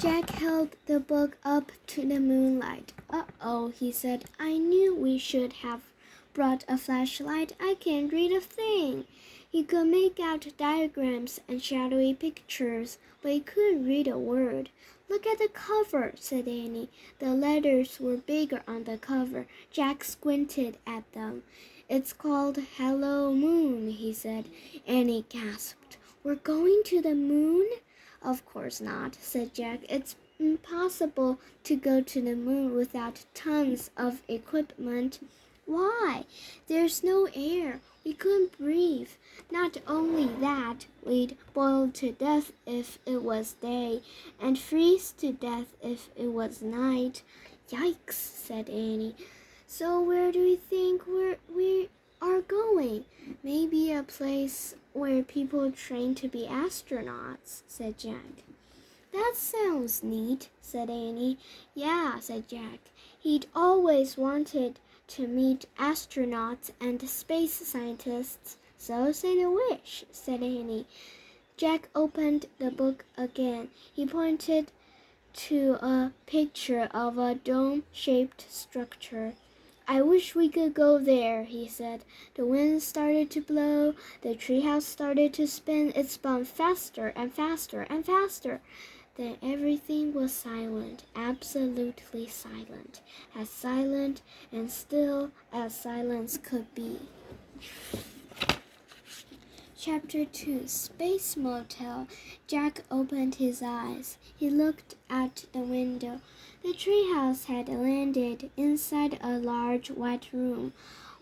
Jack held the book up to the moonlight. "Uh-oh," he said. "I knew we should have brought a flashlight. I can't read a thing." He could make out diagrams and shadowy pictures, but he couldn't read a word. "Look at the cover," said Annie. The letters were bigger on the cover. Jack squinted at them. "It's called Hello Moon," he said. Annie gasped. "We're going to the moon?" "Of course not," said Jack. "It's impossible to go to the moon without tons of equipment." "Why?" "There's no air. We couldn't breathe. Not only that, we'd boil to death if it was day, and freeze to death if it was night." "Yikes," said Annie. "So where do you think we are going?" "Maybe a place where people train to be astronauts," said Jack. "That sounds neat," said Annie. "Yeah," said Jack. He'd always wanted to meet astronauts and space scientists. "So say the wish," said Annie. Jack opened the book again. He pointed to a picture of a dome-shaped structure. "I wish we could go there," he said. The wind started to blow. The treehouse started to spin. It spun faster and faster and faster. Then everything was silent, absolutely silent, as silent and still as silence could be. Chapter 2, Space Motel. Jack opened his eyes. He looked at the window. The treehouse had landed inside a large white room.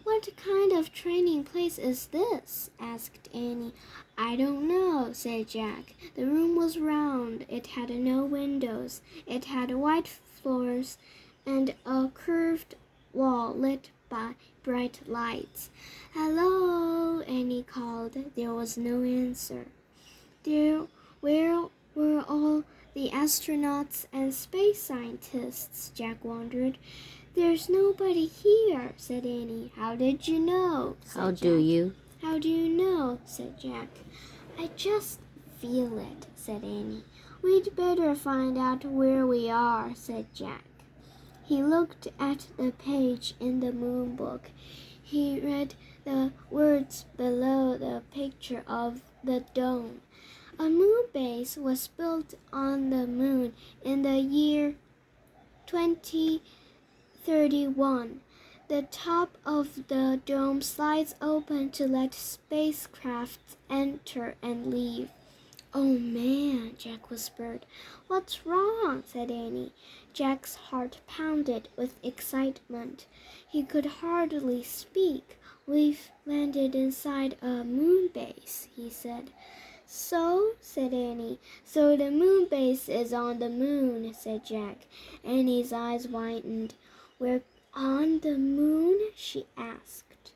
"What kind of training place is this?" asked Annie. "I don't know," said Jack. The room was round. It had no windows. It had white floors and a curved wall lit by bright lights. "Hello," Annie called. There was no answer. Where were all the astronauts and space scientists? Jack wondered. "There's nobody here," said Annie. "How did you know?" said How Jack. do you? "How do you know?" said Jack. "I just feel it," said Annie. "We'd better find out where we are," said Jack. He looked at the page in the moon book. He read the words below the picture of the dome. A moon base was built on the moon in the year 2031. The top of the dome slides open to let spacecraft enter and leave. "Oh man," Jack whispered. "What's wrong?" said Annie. Jack's heart pounded with excitement. He could hardly speak. "We've landed inside a moon base," he said. "So?" said Annie. "So the moon base is on the moon," said Jack. Annie's eyes widened. "We're on the moon?" she asked.